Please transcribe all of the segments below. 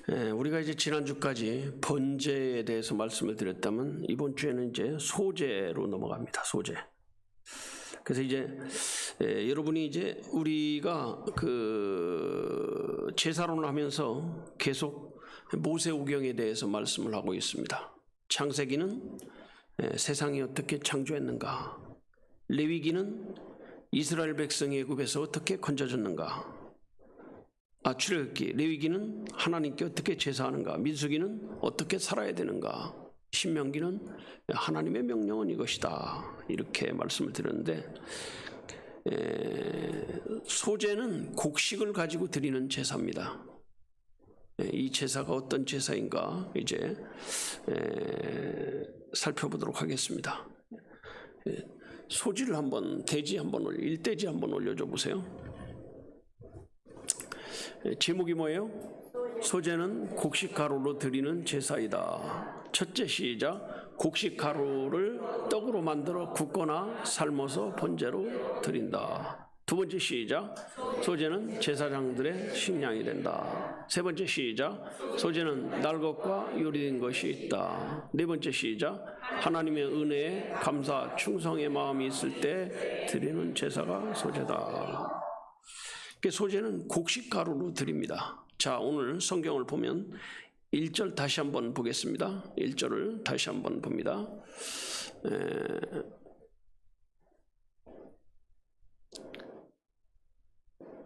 우리가 이제 지난주까지 번제에 대해서 말씀을 드렸다면 이번 주에는 이제 소제로 넘어갑니다. 소제. 그래서 이제 여러분이 이제 우리가 그 제사론을 하면서 계속 모세오경에 대해서 말씀을 하고 있습니다. 창세기는 세상이 어떻게 창조했는가, 레위기는 이스라엘 백성이 애굽에서 어떻게 건져졌는가, 출애굽기, 레위기는 하나님께 어떻게 제사하는가, 민수기는 어떻게 살아야 되는가, 신명기는 하나님의 명령은 이것이다, 이렇게 말씀을 드렸는데, 소제는 곡식을 가지고 드리는 제사입니다. 이 제사가 어떤 제사인가 이제 살펴보도록 하겠습니다. 소지를 한번, 돼지 한번, 일돼지 한번 올려줘 보세요. 제목이 뭐예요? 소제는 곡식 가루로 드리는 제사이다. 첫째 시작. 곡식 가루를 떡으로 만들어 굽거나 삶아서 번제로 드린다. 두 번째 시작. 소제는 제사장들의 식량이 된다. 세 번째 시작. 소제는 날 것과 요리된 것이 있다. 네 번째 시작. 하나님의 은혜에 감사 충성의 마음이 있을 때 드리는 제사가 소제다. 소제는 곡식 가루로 드립니다. 자, 오늘 성경을 보면 1절 다시 한번 보겠습니다. 1절을 다시 한번 봅니다.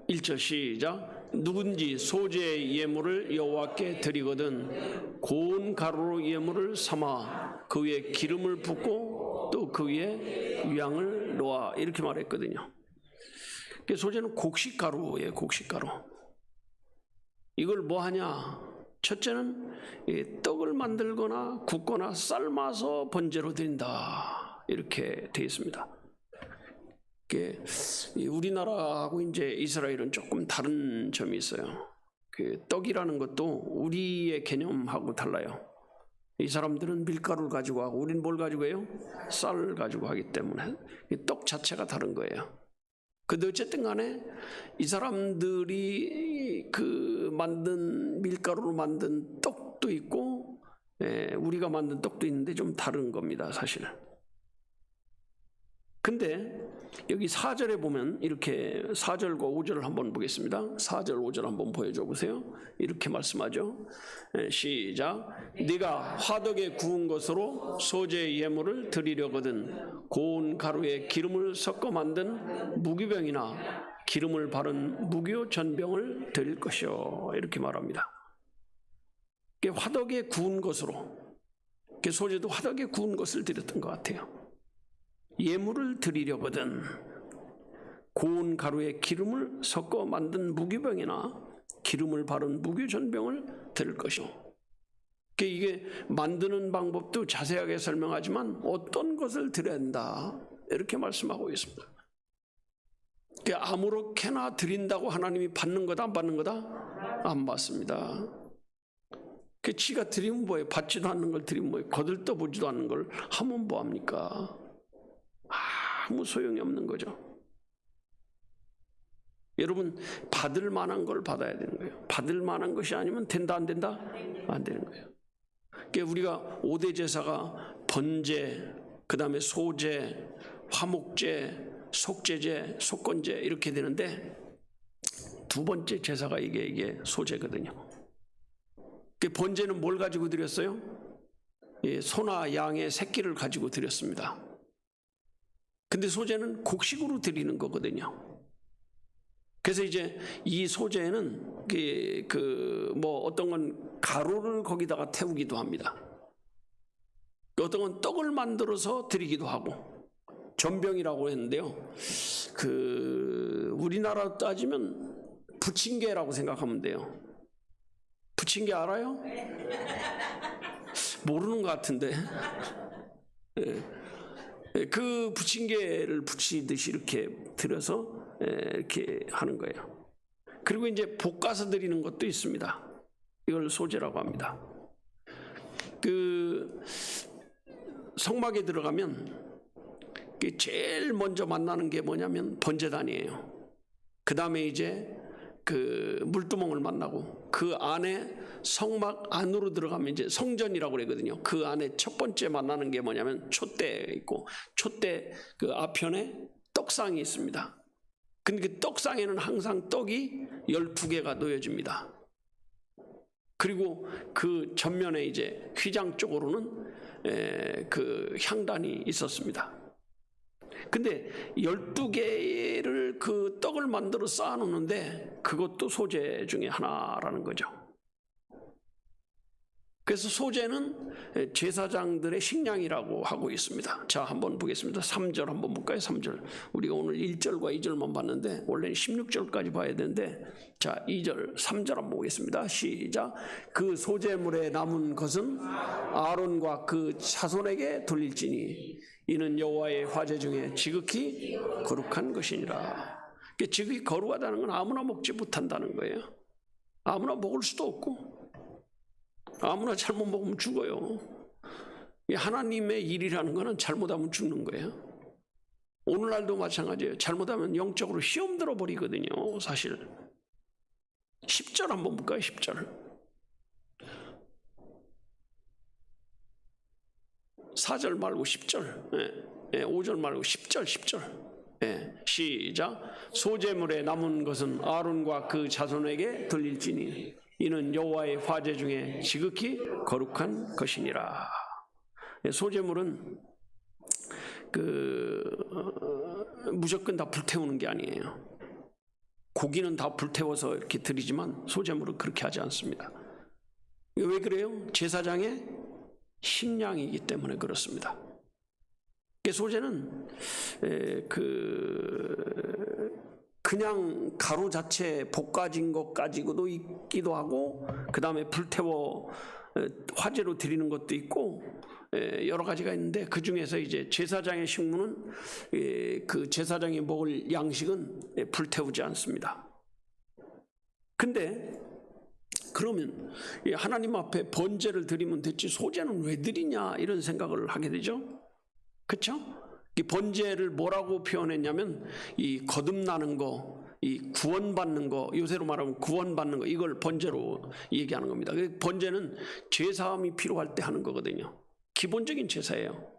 1절 시작. 누군지 소제의 예물을 여호와께 드리거든 고운 가루로 예물을 삼아 그 위에 기름을 붓고 또 그 위에 유향을 놓아, 이렇게 말했거든요. 소제는 곡식 가루예요. 곡식 가루. 이걸 뭐 하냐? 첫째는 떡을 만들거나 굽거나 삶아서 번제로 드린다, 이렇게 되어 있습니다. 우리나라하고 이제 이스라엘은 조금 다른 점이 있어요. 떡이라는 것도 우리의 개념하고 달라요. 이 사람들은 밀가루를 가지고 하고 우리는 뭘 가지고 해요? 쌀을 가지고 하기 때문에 떡 자체가 다른 거예요. 근데 어쨌든 간에 이 사람들이 그 만든 밀가루로 만든 떡도 있고 우리가 만든 떡도 있는데 좀 다른 겁니다, 사실. 근데 여기 4절에 보면 이렇게 4절과 5절을 한번 보겠습니다. 4절 5절 한번 보여줘 보세요. 이렇게 말씀하죠. 시작. 네가 화덕에 구운 것으로 소제의 예물을 드리려거든 고운 가루에 기름을 섞어 만든 무기병이나 기름을 바른 무교 전병을 드릴 것이요, 이렇게 말합니다. 화덕에 구운 것으로, 소제도 화덕에 구운 것을 드렸던 것 같아요. 예물을 드리려거든 고운 가루에 기름을 섞어 만든 무기병이나 기름을 바른 무교전병을 드릴 것이오. 이게 만드는 방법도 자세하게 설명하지만 어떤 것을 드려야 한다, 이렇게 말씀하고 있습니다. 아무렇게나 드린다고 하나님이 받는 거다 안 받는 거다? 안 받습니다. 지가 드리면 뭐예요? 받지도 않는 걸 드리면 뭐예요? 거들떠보지도 않는 걸 하면 뭐합니까? 아무 소용이 없는 거죠. 여러분, 받을 만한 걸 받아야 되는 거예요. 받을 만한 것이 아니면 된다 안 된다? 안 되는 거예요. 우리가 5대 제사가 번제, 그 다음에 소제, 화목제, 속제제, 속건제 이렇게 되는데 두 번째 제사가 이게 소제거든요. 번제는 뭘 가지고 드렸어요? 소나 양의 새끼를 가지고 드렸습니다. 근데 소제는 곡식으로 드리는 거거든요. 그래서 이제 이 소제는 뭐 어떤 건 가루를 거기다가 태우기도 합니다. 어떤 건 떡을 만들어서 드리기도 하고, 전병이라고 했는데요. 우리나라 따지면 부침개라고 생각하면 돼요. 부침개 알아요? 모르는 것 같은데. 그 부침개를 부치듯이 이렇게 들어서 이렇게 하는 거예요. 그리고 이제 볶아서 드리는 것도 있습니다. 이걸 소제라고 합니다. 성막에 들어가면 제일 먼저 만나는 게 뭐냐면 번제단이에요. 그 다음에 이제 그 물두멍을 만나고 그 안에 성막 안으로 들어가면 이제 성전이라고 그러거든요. 그 안에 첫 번째 만나는 게 뭐냐면 촛대 있고 촛대 그 앞편에 떡상이 있습니다. 근데 그 떡상에는 항상 떡이 12개가 놓여집니다. 그리고 그 전면에 이제 휘장 쪽으로는 그 향단이 있었습니다. 근데 12개를 그 떡을 만들어 쌓아놓는데 그것도 소재 중에 하나라는 거죠. 그래서 소재는 제사장들의 식량이라고 하고 있습니다. 자, 한번 보겠습니다. 3절 한번 볼까요? 3절. 우리가 오늘 1절과 2절만 봤는데 원래는 16절까지 봐야 되는데, 자, 2절, 3절 한번 보겠습니다. 시작. 그 소재물에 남은 것은 아론과 그 자손에게 돌릴지니 이는 여호와의 화제 중에 지극히 거룩한 것이니라. 지극히 거룩하다는 건 아무나 먹지 못한다는 거예요. 아무나 먹을 수도 없고 아무나 잘못 먹으면 죽어요. 하나님의 일이라는 것은 잘못하면 죽는 거예요. 오늘날도 마찬가지예요. 잘못하면 영적으로 시험 들어버리거든요. 사실 10절 한번 볼까요? 10절. 4절 말고 10절. 5절 말고 10절. 시작. 소재물에 남은 것은 아론과 그 자손에게 돌릴지니 이는 여호와의 화제 중에 지극히 거룩한 것이니라. 소재물은 무조건 다 불태우는 게 아니에요. 고기는 다 불태워서 이렇게 드리지만 소재물은 그렇게 하지 않습니다. 왜 그래요? 제사장의 식량이기 때문에 그렇습니다. 소재는 그냥 가루 자체 볶아진 것 가지고도 있기도 하고, 그 다음에 불태워 화제로 드리는 것도 있고, 여러 가지가 있는데 그 중에서 이제 제사장의 식무는 그 제사장이 먹을 양식은 불태우지 않습니다. 근데 그러면 하나님 앞에 번제를 드리면 됐지 소재는 왜 드리냐 이런 생각을 하게 되죠. 그렇죠? 이 번제를 뭐라고 표현했냐면 이 거듭나는 거, 이 구원받는 거, 요새로 말하면 구원받는 거, 이걸 번제로 얘기하는 겁니다. 번제는 죄사함이 필요할 때 하는 거거든요. 기본적인 제사예요.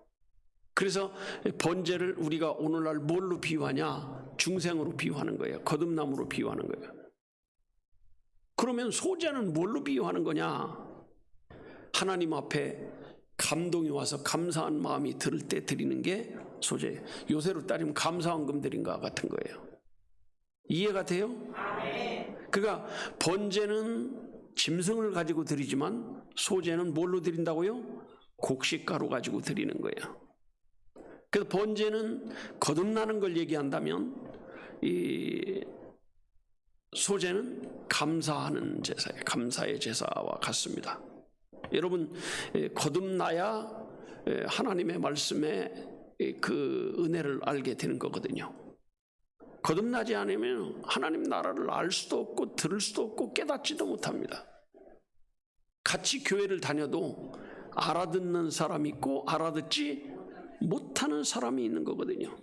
그래서 번제를 우리가 오늘날 뭘로 비유하냐? 중생으로 비유하는 거예요. 거듭남으로 비유하는 거예요. 그러면 소제는 뭘로 비유하는 거냐? 하나님 앞에 감동이 와서 감사한 마음이 들을 때 드리는 게 소제. 요새로 따지면 감사헌금 드린 것 같은 거예요. 이해가 돼요? 그러니까 번제는 짐승을 가지고 드리지만 소제는 뭘로 드린다고요? 곡식가루 가지고 드리는 거예요. 그래서 번제는 거듭나는 걸 얘기한다면 이 소제는 감사하는 제사예요. 감사의 제사와 같습니다. 여러분, 거듭나야 하나님의 말씀에 그 은혜를 알게 되는 거거든요. 거듭나지 않으면 하나님 나라를 알 수도 없고 들을 수도 없고 깨닫지도 못합니다. 같이 교회를 다녀도 알아듣는 사람이 있고 알아듣지 못하는 사람이 있는 거거든요.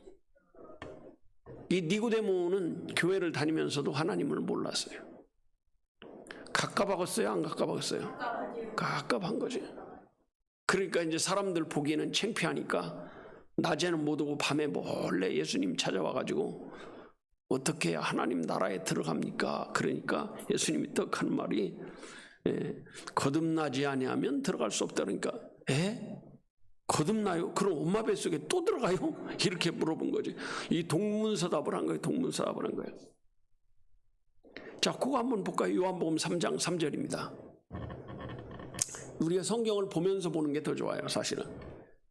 이 니고데모는 교회를 다니면서도 하나님을 몰랐어요. 갑갑하겠어요? 안 갑갑하겠어요? 갑갑한 거지. 그러니까 이제 사람들 보기에는 창피하니까 낮에는 못 오고 밤에 몰래 예수님 찾아와가지고 어떻게 해야 하나님 나라에 들어갑니까? 그러니까 예수님이 떡 하는 말이 거듭나지 아니하면 들어갈 수 없다. 그러니까 거듭나요? 그럼 엄마 뱃속에 또 들어가요? 이렇게 물어본 거지. 이 동문서답을 한 거예요. 동문서답을 한 거예요. 자, 그거 한번 볼까요? 요한복음 3장 3절입니다. 우리가 성경을 보면서 보는 게 더 좋아요. 사실은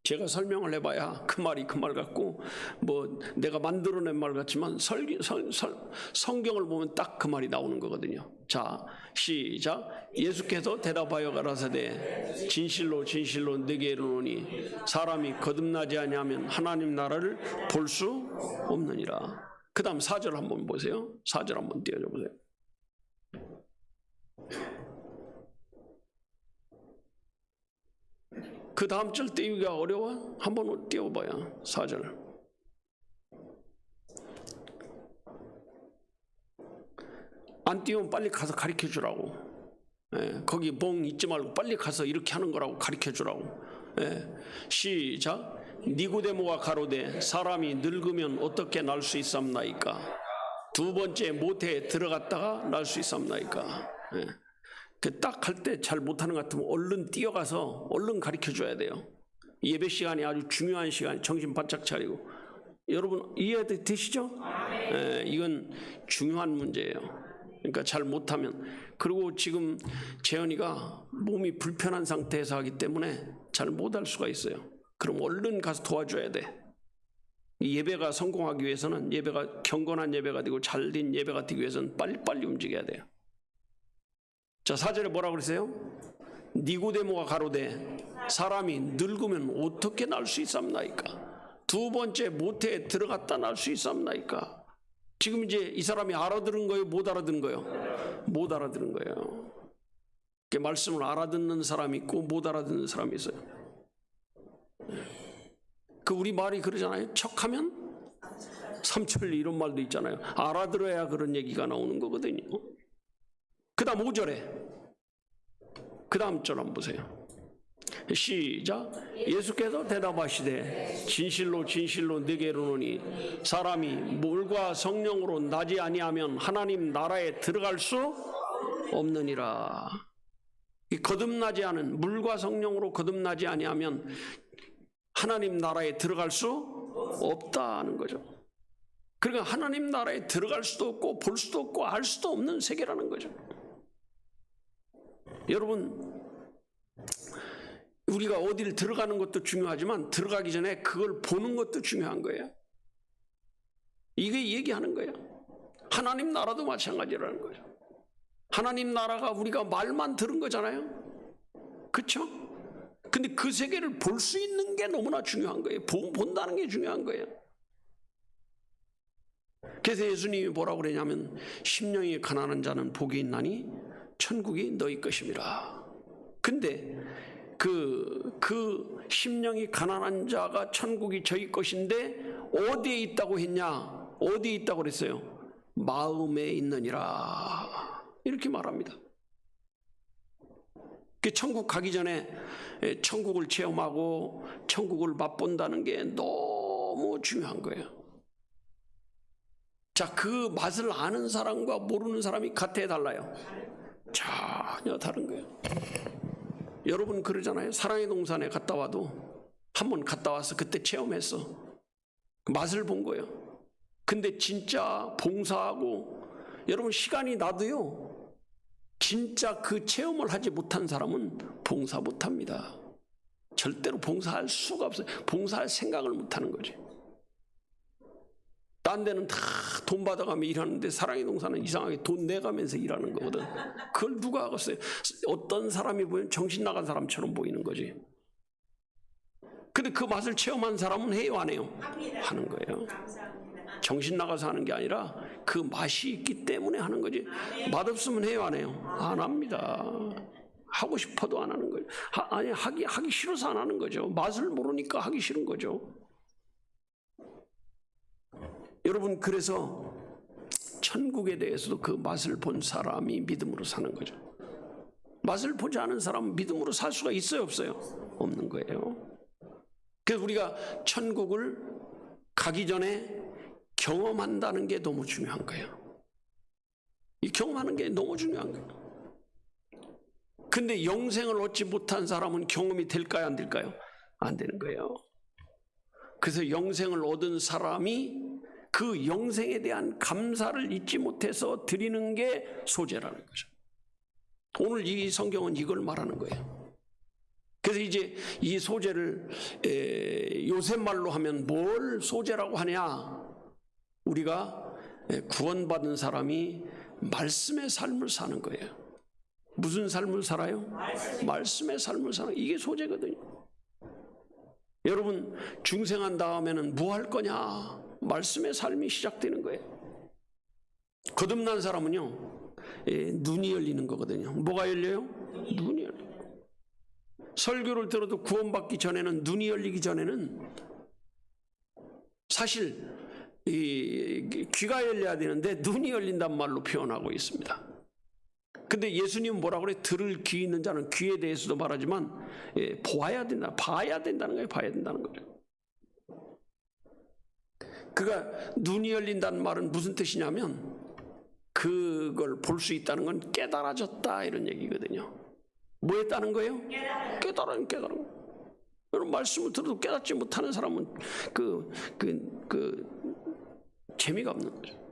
제가 설명을 해봐야 그 말이 그 말 같고 뭐 내가 만들어낸 말 같지만 성경을 보면 딱 그 말이 나오는 거거든요. 자, 시작. 예수께서 대답하여 가라사대 진실로 진실로 네게 이르노니 사람이 거듭나지 아니하면 하나님 나라를 볼 수 없느니라. 그 다음 4절 한번 보세요. 4절 한번 띄워줘 보세요. 그 다음 절 띄우기가 어려워? 한번 띄워봐요. 4절. 안 띄우면 빨리 가서 가르쳐 주라고. 거기 멍 잊지 말고 빨리 가서 이렇게 하는 거라고 가르쳐 주라고. 시작. 니고데모가 가로되 사람이 늙으면 어떻게 날 수 있삼나이까? 두 번째 모태에 들어갔다가 날 수 있삼나이까? 그 딱 할 때 잘 못하는 것 같으면 얼른 뛰어가서 얼른 가르쳐 줘야 돼요. 예배 시간이 아주 중요한 시간, 정신 바짝 차리고. 여러분 이해되시죠? 이건 중요한 문제예요. 그러니까 잘 못하면. 그리고 지금 재현이가 몸이 불편한 상태에서 하기 때문에 잘 못할 수가 있어요. 그럼 얼른 가서 도와줘야 돼. 이 예배가 성공하기 위해서는, 예배가 경건한 예배가 되고 잘된 예배가 되기 위해서는 빨리빨리 움직여야 돼요. 자, 4절에 뭐라고 그랬어요? 니고데모가 가로되 사람이 늙으면 어떻게 날 수 있삼나이까? 두 번째 모태에 들어갔다 날 수 있삼나이까? 지금 이제 이 사람이 알아들은 거예요? 못 알아들은 거예요? 못 알아들은 거예요. 말씀을 알아듣는 사람이 있고 못 알아듣는 사람이 있어요. 그 우리 말이 그러잖아요. 척하면 삼천리, 이런 말도 있잖아요. 알아들어야 그런 얘기가 나오는 거거든요. 그 다음 5절에 그 다음 절 한번 보세요. 시작. 예수께서 대답하시되 진실로 진실로 네게 이르노니 사람이 물과 성령으로 나지 아니하면 하나님 나라에 들어갈 수 없느니라. 이 거듭나지 않은, 물과 성령으로 거듭나지 아니하면 하나님 나라에 들어갈 수 없다는 거죠. 그러니까 하나님 나라에 들어갈 수도 없고 볼 수도 없고 알 수도 없는 세계라는 거죠. 여러분, 우리가 어디를 들어가는 것도 중요하지만 들어가기 전에 그걸 보는 것도 중요한 거예요. 이게 얘기하는 거예요. 하나님 나라도 마찬가지라는 거죠. 하나님 나라가 우리가 말만 들은 거잖아요. 그렇죠? 근데 그 세계를 볼 수 있는 게 너무나 중요한 거예요. 본다는 게 중요한 거예요. 그래서 예수님이 뭐라고 그러냐면 심령이 가난한 자는 복이 있나니 천국이 너희 것임이라. 근데 그 심령이 가난한 자가 천국이 저희 것인데 어디에 있다고 했냐? 어디에 있다고 그랬어요? 마음에 있느니라. 이렇게 말합니다. 천국 가기 전에 천국을 체험하고 천국을 맛본다는 게 너무 중요한 거예요. 자, 그 맛을 아는 사람과 모르는 사람이 같아 달라요? 전혀 다른 거예요. 여러분 그러잖아요. 사랑의 동산에 갔다 와도 한번 갔다 와서 그때 체험했어. 맛을 본 거예요. 근데 진짜 봉사하고, 여러분 시간이 나도요, 진짜 그 체험을 하지 못한 사람은 봉사 못합니다. 절대로 봉사할 수가 없어요. 봉사할 생각을 못하는 거지. 딴 데는 다 돈 받아가며 일하는데 사랑의 동산은 이상하게 돈 내가면서 일하는 거거든. 그걸 누가 하겠어요? 어떤 사람이 보면 정신 나간 사람처럼 보이는 거지. 근데 그 맛을 체험한 사람은 해요, 안 해요? 하는 거예요. 정신 나가서 하는 게 아니라 그 맛이 있기 때문에 하는 거지. 맛없으면 해요, 안 해요? 안 합니다. 하고 싶어도 안 하는 거예요. 아니, 하기 싫어서 안 하는 거죠. 맛을 모르니까 하기 싫은 거죠. 여러분, 그래서 천국에 대해서도 그 맛을 본 사람이 믿음으로 사는 거죠. 맛을 보지 않은 사람은 믿음으로 살 수가 있어요, 없어요? 없는 거예요. 그래서 우리가 천국을 가기 전에 경험한다는 게 너무 중요한 거예요. 이 경험하는 게 너무 중요한 거예요. 근데 영생을 얻지 못한 사람은 경험이 될까요, 안 될까요? 안 되는 거예요. 그래서 영생을 얻은 사람이 그 영생에 대한 감사를 잊지 못해서 드리는 게 소제라는 거죠. 오늘 이 성경은 이걸 말하는 거예요. 그래서 이제 이 소제를 요새 말로 하면 뭘 소제라고 하냐? 우리가 구원받은 사람이 말씀의 삶을 사는 거예요. 무슨 삶을 살아요? 말씀의 삶을 사는, 이게 소제거든요. 여러분, 중생한 다음에는 뭐 할 거냐? 말씀의 삶이 시작되는 거예요. 거듭난 사람은요, 눈이 열리는 거거든요. 뭐가 열려요? 눈이 열려요. 설교를 들어도 구원받기 전에는, 눈이 열리기 전에는 사실 이 귀가 열려야 되는데 눈이 열린단 말로 표현하고 있습니다. 근데 예수님은 뭐라고 그래? 들을 귀 있는 자는 귀에 대해서도 말하지만 보아야 된다, 봐야 된다는 거예요. 봐야 된다는 거죠. 그러니까 눈이 열린다는 말은 무슨 뜻이냐면 그걸 볼 수 있다는 건 깨달아졌다 이런 얘기거든요. 뭐 했다는 거예요? 깨달은 여러분 말씀을 들어도 깨닫지 못하는 사람은 재미가 없는 거죠.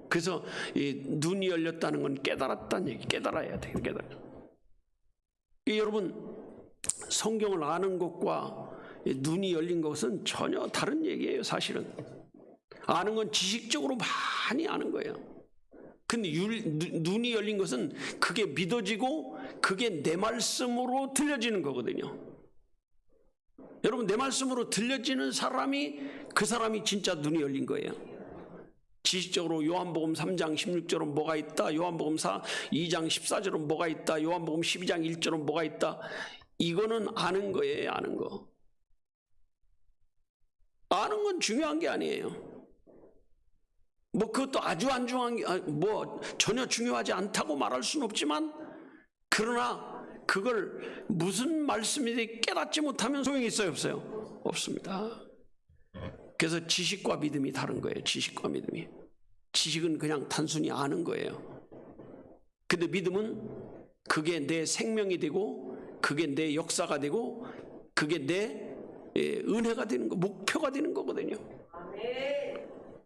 그래서 이 눈이 열렸다는 건 깨달았다는 얘기, 깨달아야 돼요. 여러분 성경을 아는 것과 눈이 열린 것은 전혀 다른 얘기예요. 사실은 아는 건 지식적으로 많이 아는 거예요. 근데 눈이 열린 것은 그게 믿어지고 그게 내 말씀으로 들려지는 거거든요. 여러분 내 말씀으로 들려지는 사람이 그 사람이 진짜 눈이 열린 거예요. 지식적으로 요한복음 3장 16절은 뭐가 있다, 요한복음 2장 14절은 뭐가 있다, 요한복음 12장 1절은 뭐가 있다, 이거는 아는 거예요. 아는 거. 아는 건 중요한 게 아니에요. 뭐 그것도 아주 안 중요한 게 뭐 전혀 중요하지 않다고 말할 수는 없지만, 그러나 그걸 무슨 말씀인지 깨닫지 못하면 소용이 있어요, 없어요? 없습니다. 그래서 지식과 믿음이 다른 거예요. 지식과 믿음이. 지식은 그냥 단순히 아는 거예요. 근데 믿음은 그게 내 생명이 되고 그게 내 역사가 되고 그게 내 은혜가 되는 거, 목표가 되는 거거든요.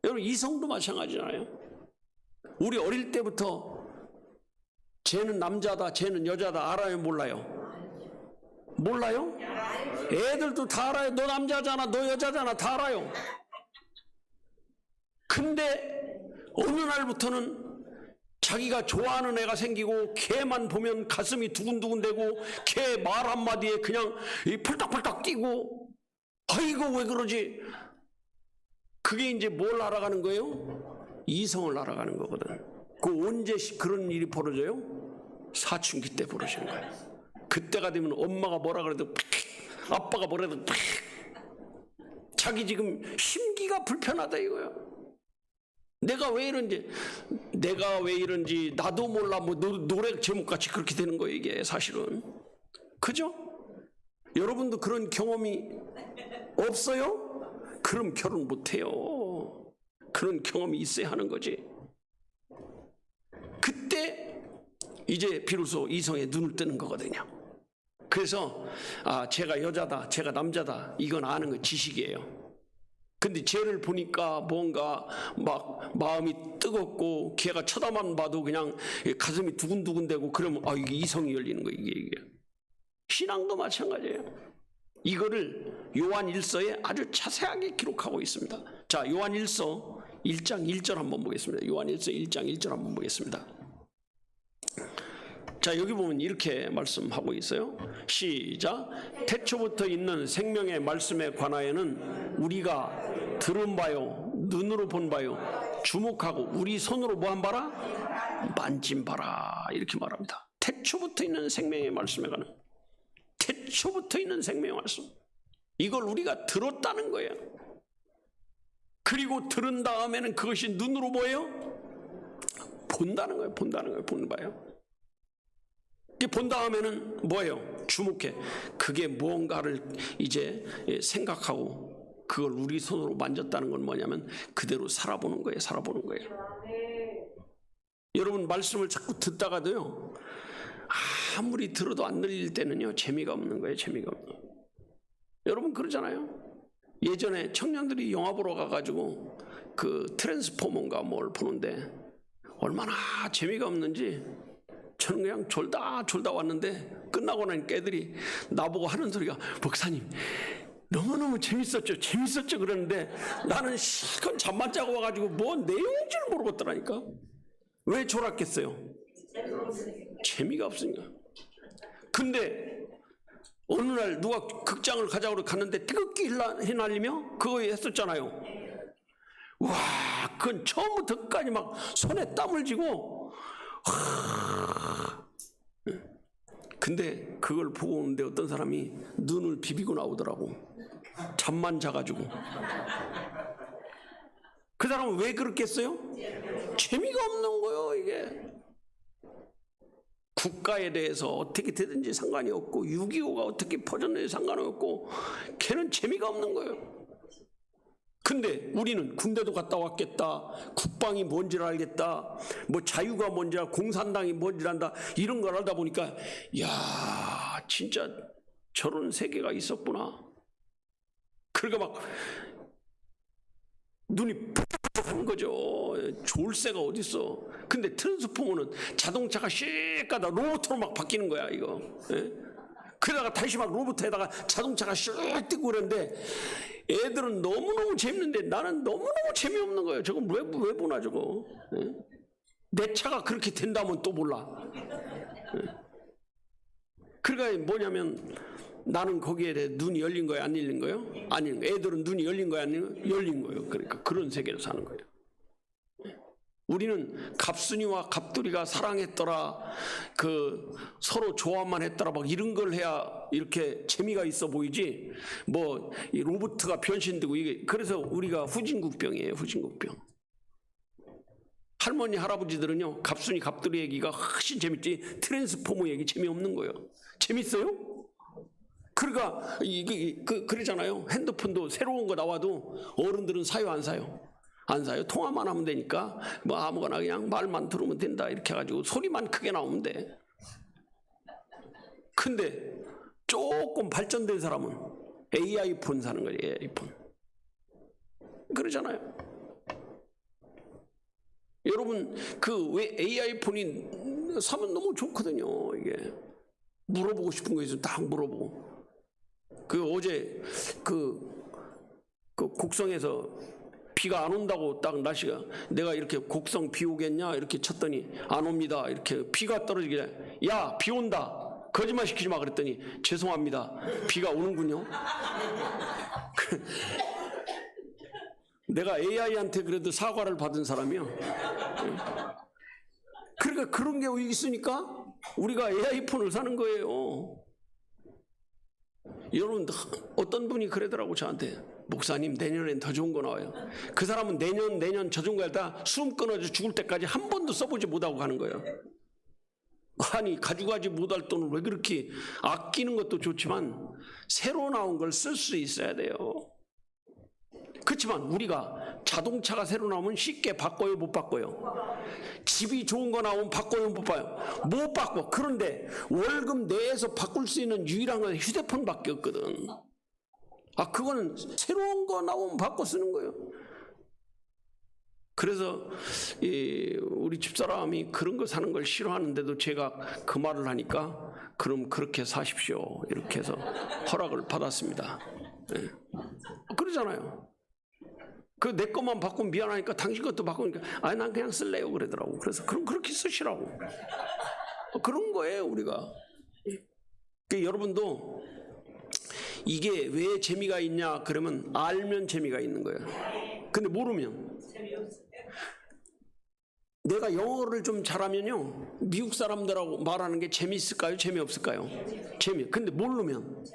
여러분 이성도 마찬가지잖아요. 우리 어릴 때부터 쟤는 남자다, 쟤는 여자다 알아요, 몰라요? 몰라요? 애들도 다 알아요. 너 남자잖아, 너 여자잖아, 다 알아요. 근데 어느 날부터는 자기가 좋아하는 애가 생기고 걔만 보면 가슴이 두근두근대고 걔 말 한마디에 그냥 펄딱펄딱 뛰고, 아이고 왜 그러지? 그게 이제 뭘 알아가는 거예요? 이성을 알아가는 거거든. 그 언제 그런 일이 벌어져요? 사춘기 때 벌어지는 거예요. 그때가 되면 엄마가 뭐라 그래도 아빠가 뭐라도 자기 지금 심기가 불편하다 이거예요. 내가 왜 이런지 나도 몰라. 뭐 노래 제목같이 그렇게 되는 거예요, 이게 사실은. 그죠? 여러분도 그런 경험이 없어요? 그럼 결혼 못해요. 그런 경험이 있어야 하는 거지. 그때 이제 비로소 이성에 눈을 뜨는 거거든요. 그래서 제가 여자다, 제가 남자다, 이건 아는 거 지식이에요. 근데 쟤를 보니까 뭔가 막 마음이 뜨겁고 걔가 쳐다만 봐도 그냥 가슴이 두근두근대고 그러면 이게 이성이 열리는 거예요. 이게 신앙도 마찬가지예요. 이거를 요한 1서에 아주 자세하게 기록하고 있습니다. 자, 요한 1서 1장 1절 한번 보겠습니다. 요한 1서 1장 1절 한번 보겠습니다. 자, 여기 보면 이렇게 말씀하고 있어요. 시작. 태초부터 있는 생명의 말씀에 관하여는 우리가 들은 바요, 눈으로 본 바요, 주목하고 우리 손으로 뭐한 바라? 만진 바라. 이렇게 말합니다. 태초부터 있는 생명의 말씀에 관한, 태초부터 있는 생명의 말씀, 이걸 우리가 들었다는 거예요. 그리고 들은 다음에는 그것이 눈으로 뭐예요? 본다는 거예요. 보는 바예요. 본 다음에는 뭐예요? 주목해. 그게 무언가를 이제 생각하고 그걸 우리 손으로 만졌다는 건 뭐냐면 그대로 살아보는 거예요. 여러분 말씀을 자꾸 듣다가도요, 아무리 들어도 안 들릴 때는요 재미가 없는 거예요. 여러분 그러잖아요. 예전에 청년들이 영화 보러 가가지고 그 트랜스포머인가 뭘 보는데 얼마나 재미가 없는지 저는 그냥 졸다 왔는데 끝나고 나니까 애들이 나보고 하는 소리가, 목사님 너무너무 재밌었죠 그러는데 나는 실컷 잠만 자고 와가지고 뭔 내용인지를 모르겠더라니까. 왜 졸았겠어요? 재미가 없으니까. 근데 어느 날 누가 극장을 가자고 갔는데 뜨겁게 휘날리며 그거 했었잖아요. 와, 그건 처음부터 끝까지 막 손에 땀을 쥐고 근데 그걸 보고 오는데 어떤 사람이 눈을 비비고 나오더라고. 잠만 자가지고. 그 사람은 왜 그렇겠어요? 재미가 없는 거예요, 이게. 국가에 대해서 어떻게 되든지 상관이 없고 6.25가 어떻게 퍼졌는지 상관이 없고 걔는 재미가 없는 거예요. 근데 우리는 군대도 갔다 왔겠다, 국방이 뭔지를 알겠다, 뭐 자유가 뭔지 알고 공산당이 뭔지를 안다, 이런 걸 알다 보니까 야, 진짜 저런 세계가 있었구나. 그러니까 막 눈이 푸석한 거죠. 졸새가 어딨어. 근데 트랜스포머는 자동차가 씩 가다 로봇으로 막 바뀌는 거야, 이거. 예? 그러다가 다시 막 로봇에다가 자동차가 슉 뛰고 그러는데 애들은 너무너무 재밌는데 나는 너무너무 재미없는 거예요. 저거 왜 보나 저거. 예? 내 차가 그렇게 된다면 또 몰라. 예? 그러니까 뭐냐면 나는 거기에 대해 눈이 열린 거예요, 안 열린 거예요? 아니, 애들은 눈이 열린 거예요, 안 열린 거예요? 열린 거예요. 그러니까 그런 세계를 사는 거예요. 우리는 갑순이와 갑돌이가 사랑했더라, 그 서로 좋아만 했더라, 막 이런 걸 해야 이렇게 재미가 있어 보이지. 뭐 이 로봇가 변신되고 이게, 그래서 우리가 후진국병이에요, 후진국병. 할머니 할아버지들은요, 갑순이 갑돌이 얘기가 훨씬 재밌지 트랜스포머 얘기 재미없는 거예요. 재밌어요? 그러니까 그러잖아요. 핸드폰도 새로운 거 나와도 어른들은 사요, 안 사요? 안 사요. 통화만 하면 되니까 뭐 아무거나 그냥 말만 들으면 된다 이렇게 해가지고 소리만 크게 나오면 돼. 근데 조금 발전된 사람은 AI 폰 사는 거예요. AI 폰. 그러잖아요. 여러분 그 왜 AI 폰이 사면 너무 좋거든요. 이게 물어보고 싶은 거 있으면 딱 물어보고. 그 어제 그 곡성에서 비가 안 온다고 딱 날씨가, 내가 이렇게 곡성 비 오겠냐 이렇게 쳤더니 안 옵니다. 이렇게 비가 떨어지길래 야, 비 온다, 거짓말 시키지 마 그랬더니 죄송합니다, 비가 오는군요. 내가 AI한테 그래도 사과를 받은 사람이요. 그러니까 그런 게 있으니까 우리가 AI 폰을 사는 거예요. 여러분, 어떤 분이 그러더라고 저한테, 목사님 내년엔 더 좋은 거 나와요. 그 사람은 내년 저 좋은 거 하다 숨 끊어져 죽을 때까지 한 번도 써보지 못하고 가는 거예요. 아니, 가지고 가지 못할 돈을 왜 그렇게 아끼는 것도 좋지만 새로 나온 걸 쓸 수 있어야 돼요. 그렇지만 우리가 자동차가 새로 나오면 쉽게 바꿔요, 못 바꿔요? 집이 좋은 거 나오면 바꿔요, 못 바꿔요? 못 바꿔. 그런데 월급 내에서 바꿀 수 있는 유일한 건 휴대폰밖에 없거든. 아, 그거는 새로운 거 나오면 바꿔 쓰는 거예요. 그래서 우리 집사람이 그런 거 사는 걸 싫어하는데도 제가 그 말을 하니까 그럼 그렇게 사십시오 이렇게 해서 허락을 받았습니다. 네. 그러잖아요. 그 내 것만 바꾸면 미안하니까 당신 것도 바꾸니까 아니 난 그냥 쓸래요 그러더라고. 그래서 그럼 그렇게 쓰시라고. 그런 거예요 우리가. 그러니까 여러분도 이게 왜 재미가 있냐 그러면 알면 재미가 있는 거예요. 근데 모르면, 내가 영어를 좀 잘하면요 미국 사람들하고 말하는 게 재미있을까요, 재미없을까요? 재미. 근데 모르면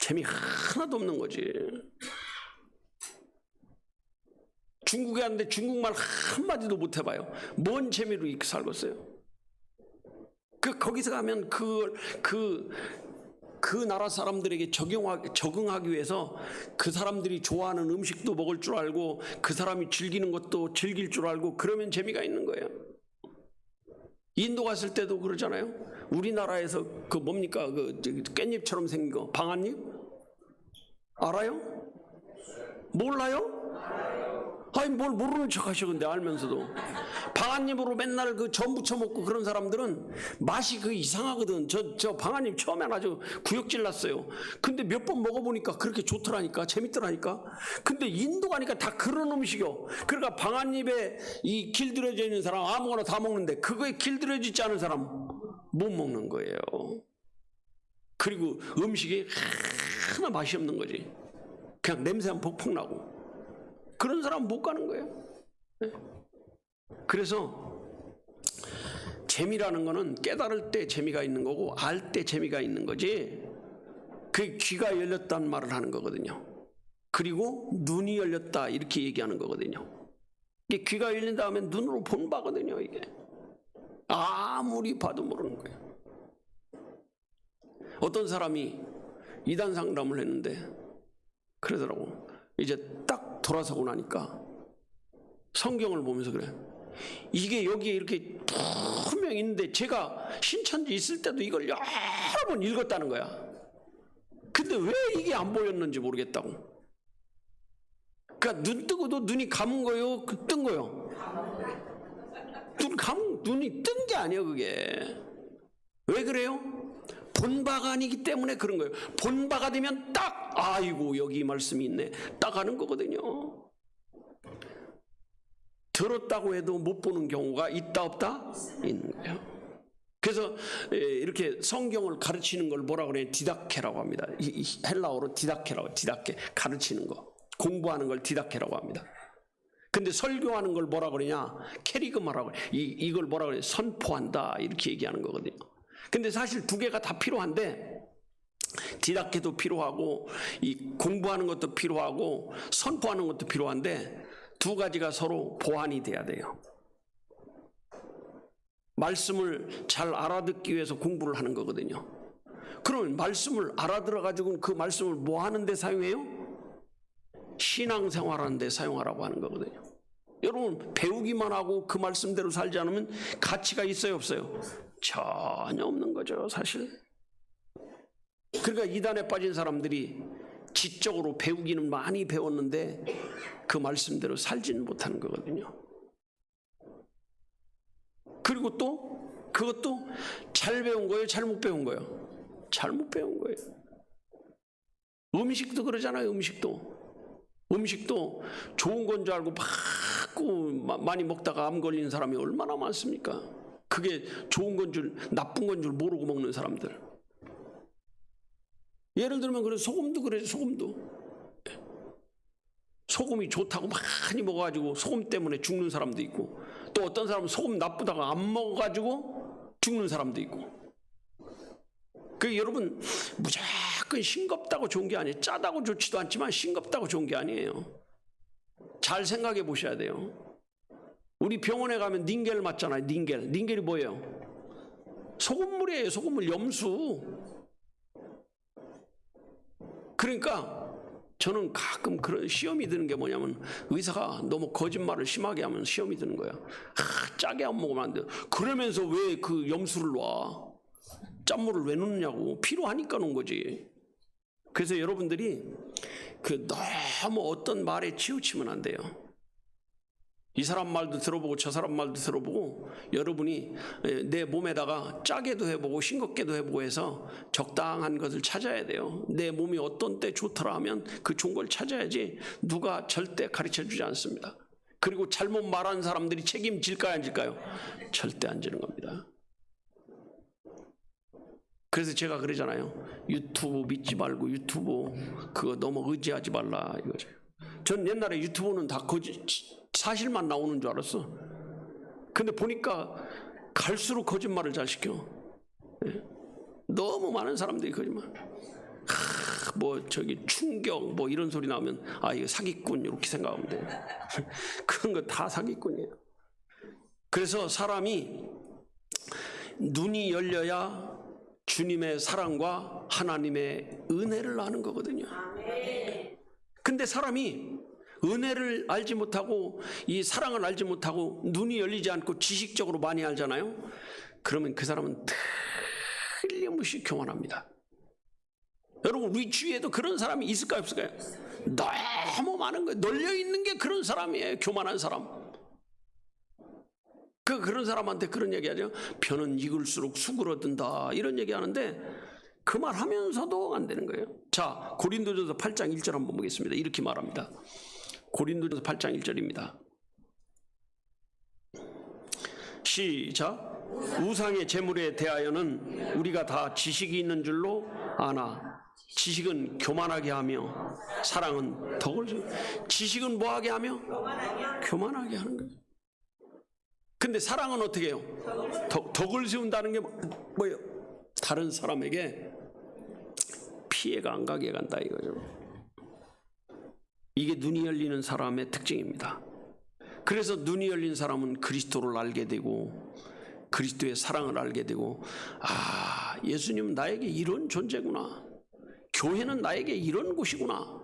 재미 하나도 없는 거지. 중국에 왔는데 중국말 한마디도 못 해봐요. 뭔 재미로 이렇게 살겠어요? 거기서 가면 그 나라 사람들에게 적응하기 위해서 그 사람들이 좋아하는 음식도 먹을 줄 알고 그 사람이 즐기는 것도 즐길 줄 알고 그러면 재미가 있는 거예요. 인도 갔을 때도 그러잖아요. 우리나라에서 그 뭡니까 그 깻잎처럼 생긴 거, 방아잎 알아요? 몰라요? 아니 뭘 모르는 척 하셔. 근데 알면서도 방아잎으로 맨날 그 전 부쳐 먹고 그런 사람들은 맛이 이상하거든. 저 방아잎 처음엔 아주 구역질 났어요. 근데 몇 번 먹어보니까 그렇게 좋더라니까, 재밌더라니까. 근데 인도 가니까 다 그런 음식이요. 그러니까 방아잎에 이 길들여져 있는 사람 아무거나 다 먹는데 그거에 길들여지지 않은 사람 못 먹는 거예요. 그리고 음식이 하나 맛이 없는 거지. 그냥 냄새만 퍽퍽 나고. 그런 사람은 못 가는 거예요. 네. 그래서 재미라는 거는 깨달을 때 재미가 있는 거고 알 때 재미가 있는 거지. 그 귀가 열렸다는 말을 하는 거거든요. 그리고 눈이 열렸다 이렇게 얘기하는 거거든요. 이게 귀가 열린 다음에 눈으로 본 바거든요. 이게 아무리 봐도 모르는 거예요. 어떤 사람이 이단 상담을 했는데 그러더라고. 이제 딱 돌아서고 나니까 성경을 보면서 그래. 이게 여기에 이렇게 분명히 있는데 제가 신천지 있을 때도 이걸 여러 번 읽었다는 거야. 근데 왜 이게 안 보였는지 모르겠다고. 그러니까 눈 뜨고도 눈이 감은 거요, 뜬 거요? 눈이 뜬 게 아니에요, 그게. 왜 그래요? 본바가 아니기 때문에 그런 거예요. 본바가 되면 딱, 아이고, 여기 말씀이 있네. 딱 하는 거거든요. 들었다고 해도 못 보는 경우가 있다, 없다? 있는 거예요. 그래서 이렇게 성경을 가르치는 걸 뭐라 그래요? 디다케라고 합니다. 헬라어로 디다케라고, 디다케, 가르치는 거. 공부하는 걸 디다케라고 합니다. 근데 설교하는 걸 뭐라 그러냐? 캐리그마라고 그래요. 이걸 뭐라 그래요? 선포한다. 이렇게 얘기하는 거거든요. 근데 사실 두 개가 다 필요한데, 디다케도 필요하고, 이 공부하는 것도 필요하고, 선포하는 것도 필요한데, 두 가지가 서로 보완이 돼야 돼요. 말씀을 잘 알아듣기 위해서 공부를 하는 거거든요. 그러면 말씀을 알아들어가지고 그 말씀을 뭐 하는 데 사용해요? 신앙생활하는 데 사용하라고 하는 거거든요. 여러분, 배우기만 하고 그 말씀대로 살지 않으면 가치가 있어요, 없어요? 전혀 없는 거죠, 사실. 그러니까 이단에 빠진 사람들이 지적으로 배우기는 많이 배웠는데 그 말씀대로 살지는 못하는 거거든요. 그리고 또 그것도 잘 배운 거예요, 잘못 배운 거예요? 잘못 배운 거예요. 음식도 그러잖아요. 음식도 좋은 건 줄 알고 많이 먹다가 암 걸리는 사람이 얼마나 많습니까? 그게 좋은 건 줄, 나쁜 건 줄 모르고 먹는 사람들. 예를 들면 그래, 소금도 그래요. 소금이 좋다고 많이 먹어가지고 소금 때문에 죽는 사람도 있고, 또 어떤 사람은 소금 나쁘다고 안 먹어가지고 죽는 사람도 있고. 그 여러분, 무조건 싱겁다고 좋은 게 아니에요. 짜다고 좋지도 않지만 싱겁다고 좋은 게 아니에요. 잘 생각해 보셔야 돼요. 우리 병원에 가면 닌겔 맞잖아요. 닌겔이 뭐예요? 소금물이에요. 소금물, 염수. 그러니까 저는 가끔 그런 시험이 드는 게 뭐냐면, 의사가 너무 거짓말을 심하게 하면 시험이 드는 거야. 짜게 안 먹으면 안 돼요. 그러면서 왜 그 염수를 놔? 짠물을 왜 넣느냐고. 필요하니까 놓은 거지. 그래서 여러분들이 너무 어떤 말에 치우치면 안 돼요. 이 사람 말도 들어보고 저 사람 말도 들어보고, 여러분이 내 몸에다가 짜게도 해보고 싱겁게도 해보고 해서 적당한 것을 찾아야 돼요. 내 몸이 어떤 때 좋더라 하면 그 좋은 걸 찾아야지 누가 절대 가르쳐주지 않습니다. 그리고 잘못 말하는 사람들이 책임질까요, 안 질까요? 절대 안 지는 겁니다. 그래서 제가 그러잖아요. 유튜브 믿지 말고 유튜브 그거 너무 의지하지 말라 이거죠. 전 옛날에 유튜브는 다 사실만 나오는 줄 알았어. 근데 보니까 갈수록 거짓말을 잘 시켜. 너무 많은 사람들이 거짓말. 충격 이런 소리 나오면 이거 사기꾼 이렇게 생각하면 돼. 그런 거 다 사기꾼이에요. 그래서 사람이 눈이 열려야 주님의 사랑과 하나님의 은혜를 아는 거거든요. 근데 사람이 은혜를 알지 못하고 이 사랑을 알지 못하고 눈이 열리지 않고 지식적으로 많이 알잖아요. 그러면 그 사람은 틀림없이 교만합니다. 여러분, 우리 주위에도 그런 사람이 있을까요, 없을까요? 너무 많은 거예요. 널려있는 게 그런 사람이에요. 교만한 사람. 그런 사람한테 그런 얘기하죠. 편은 익을수록 수그러든다 이런 얘기하는데 그 말 하면서도 안 되는 거예요. 자, 고린도전서 8장 1절 한번 보겠습니다. 이렇게 말합니다. 고린도전서 8장 1절입니다. 시작. 우상의 제물에 대하여는 우리가 다 지식이 있는 줄로 아나. 지식은 교만하게 하며 사랑은 덕을 세우고. 지식은 뭐하게 하며? 교만하게 하는 거예요. 근데 사랑은 어떻게 해요? 덕을 세운다는 게 뭐예요? 다른 사람에게 피해가 안 가게 간다 이거죠. 이게 눈이 열리는 사람의 특징입니다. 그래서 눈이 열린 사람은 그리스도를 알게 되고 그리스도의 사랑을 알게 되고, 아, 예수님은 나에게 이런 존재구나. 교회는 나에게 이런 곳이구나.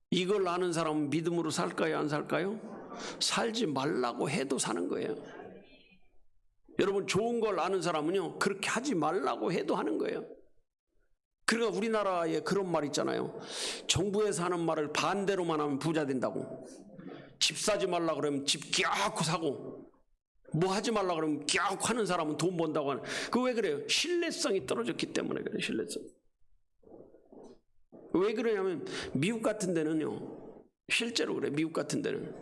이걸 아는 사람은 믿음으로 살까요, 안 살까요? 살지 말라고 해도 사는 거예요. 여러분, 좋은 걸 아는 사람은요, 그렇게 하지 말라고 해도 하는 거예요. 그러니까 우리나라에 그런 말 있잖아요. 정부에서 하는 말을 반대로만 하면 부자 된다고. 집 사지 말라 그러면 집 끼얹고 사고, 뭐 하지 말라 그러면 끼얹고 하는 사람은 돈 번다고 하는. 그거 왜 그래요? 신뢰성이 떨어졌기 때문에 그래요. 신뢰성. 왜 그러냐면 미국 같은 데는요, 실제로 그래. 미국 같은 데는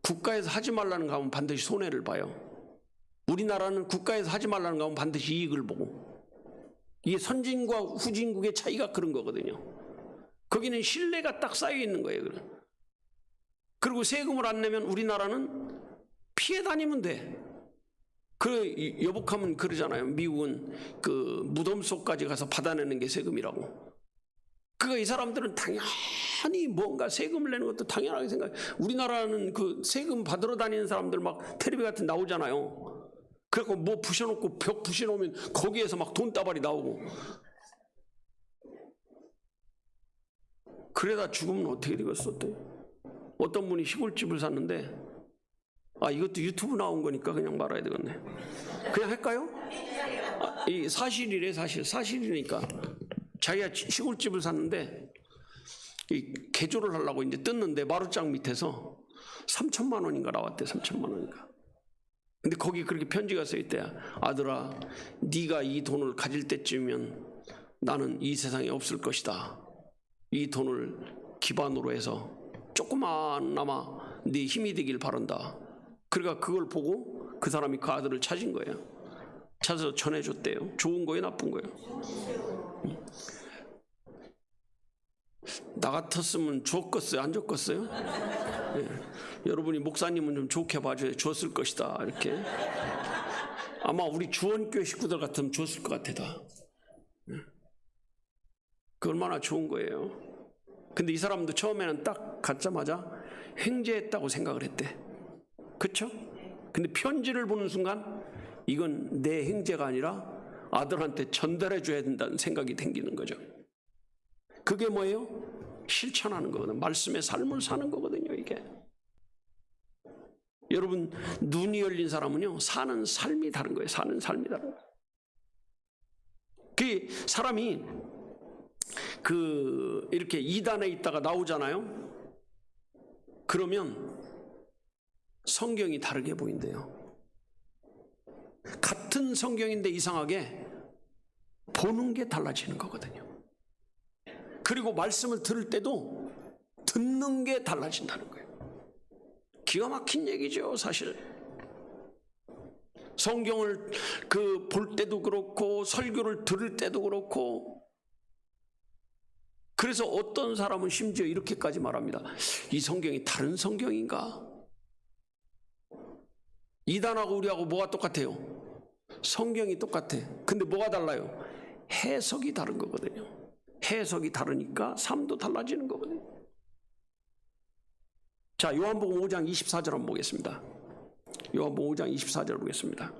국가에서 하지 말라는 거 하면 반드시 손해를 봐요. 우리나라는 국가에서 하지 말라는 거 하면 반드시 이익을 보고. 이게 선진과 후진국의 차이가 그런 거거든요. 거기는 신뢰가 딱 쌓여 있는 거예요. 그리고 세금을 안 내면 우리나라는 피해 다니면 돼. 그 여복하면 그러잖아요. 미국은 그 무덤 속까지 가서 받아내는 게 세금이라고. 그러니까 이 사람들은 당연히 뭔가 세금을 내는 것도 당연하게 생각해. 우리나라는 그 세금 받으러 다니는 사람들 막 텔레비 같은 데 나오잖아요. 그래서 뭐 부셔놓고 벽 부셔놓으면 거기에서 막 돈다발이 나오고. 그러다 죽으면 어떻게 되겠어? 어떤 분이 시골집을 샀는데, 아, 이것도 유튜브 나온 거니까 그냥 말아야 되겠네. 그냥 할까요? 아, 이 사실이래. 사실이니까. 자기가 시골집을 샀는데 이 개조를 하려고 이제 뜯는데 마루장 밑에서 3천만 원인가 나왔대. 3천만 원인가. 근데 거기 그렇게 편지가 써있대. 아들아, 네가 이 돈을 가질 때쯤이면 나는 이 세상에 없을 것이다. 이 돈을 기반으로 해서 조그마나마 네 힘이 되길 바란다. 그러니까 그걸 보고 그 사람이 그 아들을 찾은 거예요. 찾아서 전해줬대요. 좋은 거예요, 나쁜 거예요? 나 같았으면 줬겠어요, 안 줬겠어요? 네. 여러분이 목사님은 좀 좋게 봐줘야 줬을 것이다, 이렇게. 아마 우리 주원교회 식구들 같으면 줬을 것 같아, 다. 그 얼마나 좋은 거예요. 근데 이 사람도 처음에는 딱 갖자마자 횡재했다고 생각을 했대. 그쵸? 근데 편지를 보는 순간 이건 내 횡재가 아니라 아들한테 전달해 줘야 된다는 생각이 생기는 거죠. 그게 뭐예요? 실천하는 거거든요. 말씀의 삶을 사는 거거든요, 이게. 여러분, 눈이 열린 사람은요, 사는 삶이 다른 거예요. 사는 삶이 다른 거예요. 그 사람이 이렇게 이단에 있다가 나오잖아요. 그러면 성경이 다르게 보인대요. 같은 성경인데 이상하게 보는 게 달라지는 거거든요. 그리고 말씀을 들을 때도 듣는 게 달라진다는 거예요. 기가 막힌 얘기죠, 사실. 성경을 볼 때도 그렇고 설교를 들을 때도 그렇고. 그래서 어떤 사람은 심지어 이렇게까지 말합니다. 이 성경이 다른 성경인가? 이단하고 우리하고 뭐가 똑같아요? 성경이 똑같아. 근데 뭐가 달라요? 해석이 다른 거거든요. 해석이 다르니까 삶도 달라지는 거거든요. 자, 요한복음 5장 24절 한번 보겠습니다. 요한복음 5장 24절 보겠습니다.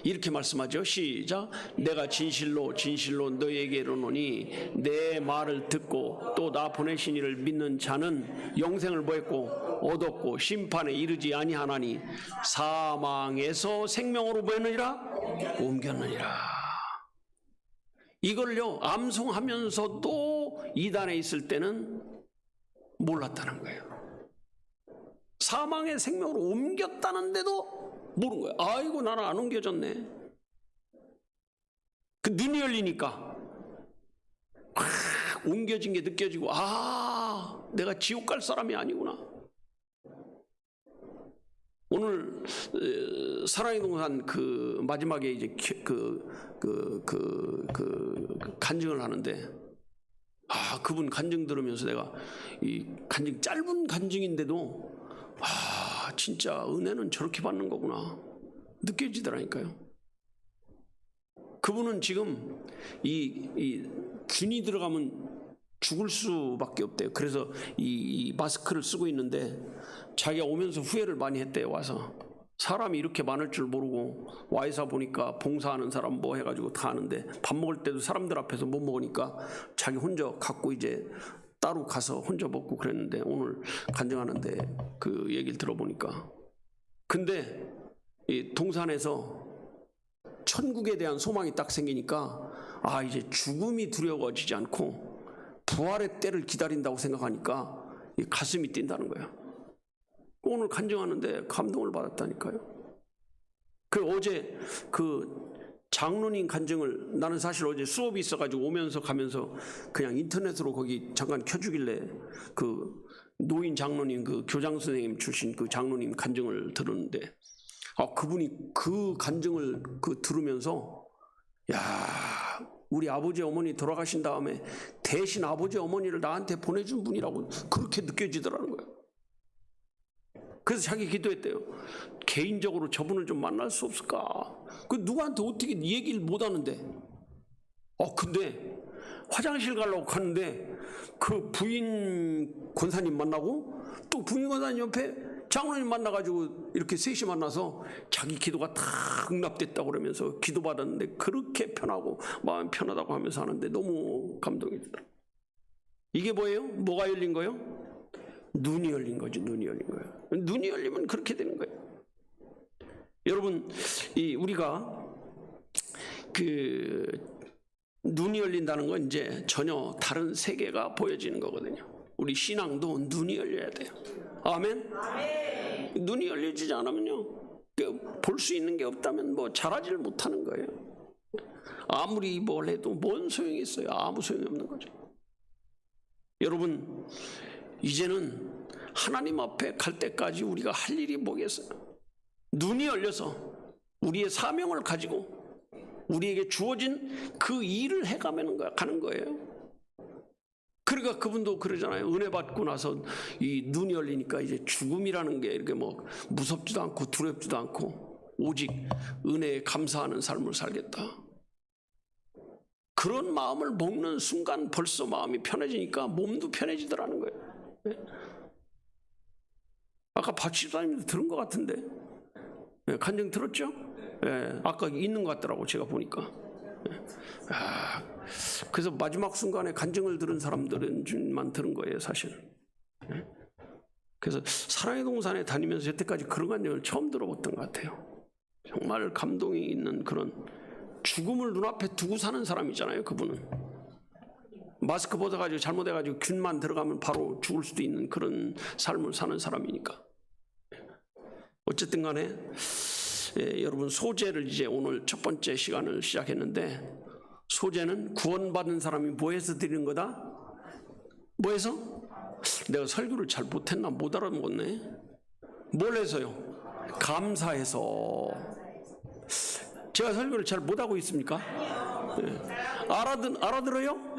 이렇게 말씀하죠. 시작. 내가 진실로 진실로 너희에게 이르노니 내 말을 듣고 또 나 보내신 이를 믿는 자는 영생을 뭐했고 얻었고 심판에 이르지 아니하나니 사망에서 생명으로 뭐했느니라? 옮겼느니라. 이걸요, 암송하면서도 이단에 있을 때는 몰랐다는 거예요. 사망의 생명으로 옮겼다는데도 모르는 거예요. 아이고, 나는 안 옮겨졌네. 그 눈이 열리니까 옮겨진 게 느껴지고, 아, 내가 지옥 갈 사람이 아니구나. 오늘 사랑의 동산 그 마지막에 이제 간증을 하는데, 아, 그분 간증 들으면서 내가 이 간증 짧은 간증인데도 아, 진짜 은혜는 저렇게 받는 거구나 느껴지더라니까요. 그분은 지금 이 균이 들어가면 죽을 수밖에 없대요. 그래서 이 마스크를 쓰고 있는데 자기가 오면서 후회를 많이 했대요. 와서 사람이 이렇게 많을 줄 모르고 와이사 보니까 봉사하는 사람 뭐 해가지고 다 하는데 밥 먹을 때도 사람들 앞에서 못 먹으니까 자기 혼자 갖고 이제 따로 가서 혼자 먹고 그랬는데 오늘 간증하는데 그 얘기를 들어보니까 근데 이 동산에서 천국에 대한 소망이 딱 생기니까 아 이제 죽음이 두려워지지 않고 부활의 때를 기다린다고 생각하니까 가슴이 뛴다는 거예요. 오늘 간증하는데 감동을 받았다니까요. 그 어제 그 장로님 간증을 나는 사실 어제 수업이 있어가지고 오면서 가면서 그냥 인터넷으로 거기 잠깐 켜주길래 그 노인 장로님 그 교장 선생님 출신 그 장로님 간증을 들었는데 그분이 그 간증을 그 들으면서 야 우리 아버지 어머니 돌아가신 다음에 대신 아버지 어머니를 나한테 보내준 분이라고 그렇게 느껴지더라는 거예요. 그래서 자기 기도했대요. 개인적으로 저분을 좀 만날 수 없을까? 그 누구한테 어떻게 얘기를 못 하는데. 근데 화장실 가려고 가는데 그 부인 권사님 만나고 또 부인 권사님 옆에 장로님 만나가지고 이렇게 셋이 만나서 자기 기도가 다 응답됐다고 그러면서 기도받았는데 그렇게 편하고 마음 편하다고 하면서 하는데 너무 감동이 되더라고요. 이게 뭐예요? 뭐가 열린 거예요? 눈이 열린 거지. 눈이 열린 거예요. 눈이 열리면 그렇게 되는 거예요. 여러분 우리가 그 눈이 열린다는 건 이제 전혀 다른 세계가 보여지는 거거든요. 우리 신앙도 눈이 열려야 돼요. 아멘? 아멘. 눈이 열리지 않으면요 볼 수 있는 게 없다면 뭐 잘하지를 못하는 거예요. 아무리 뭘 해도 뭔 소용이 있어요. 아무 소용이 없는 거죠. 여러분 이제는 하나님 앞에 갈 때까지 우리가 할 일이 뭐겠어요? 눈이 열려서 우리의 사명을 가지고 우리에게 주어진 그 일을 해가면 가는 거예요. 그러니까 그분도 그러잖아요. 은혜 받고 나서 이 눈이 열리니까 이제 죽음이라는 게 이렇게 뭐 무섭지도 않고 두렵지도 않고 오직 은혜에 감사하는 삶을 살겠다. 그런 마음을 먹는 순간 벌써 마음이 편해지니까 몸도 편해지더라는 거예요. 아까 박집사님도 들은 것 같은데 간증 들었죠? 아까 있는 것 같더라고 제가 보니까. 그래서 마지막 순간에 간증을 들은 사람들만 들은 거예요 사실. 그래서 사랑의 동산에 다니면서 여태까지 그런 간증을 처음 들어봤던 것 같아요. 정말 감동이 있는 그런 죽음을 눈앞에 두고 사는 사람이잖아요. 그분은 마스크 벗어가지고 잘못해가지고 균만 들어가면 바로 죽을 수도 있는 그런 삶을 사는 사람이니까. 어쨌든 간에 여러분 소제를 이제 오늘 첫 번째 시간을 시작했는데 소제는 구원받은 사람이 뭐해서 드리는 거다? 뭐해서? 내가 설교를 잘 못했나 못 알아먹었네. 뭘 해서요? 감사해서. 제가 설교를 잘 못하고 있습니까? 알아들어요?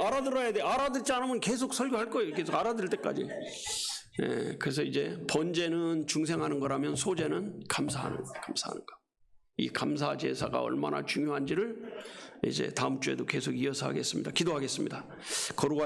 알아들어야 돼. 알아듣지 않으면 계속 설교할 거예요. 계속 알아들을 때까지. 그래서 이제 번제는 중생하는 거라면 소제는 감사하는 거. 이 감사 제사가 얼마나 중요한지를 이제 다음 주에도 계속 이어서 하겠습니다. 기도하겠습니다. 거룩한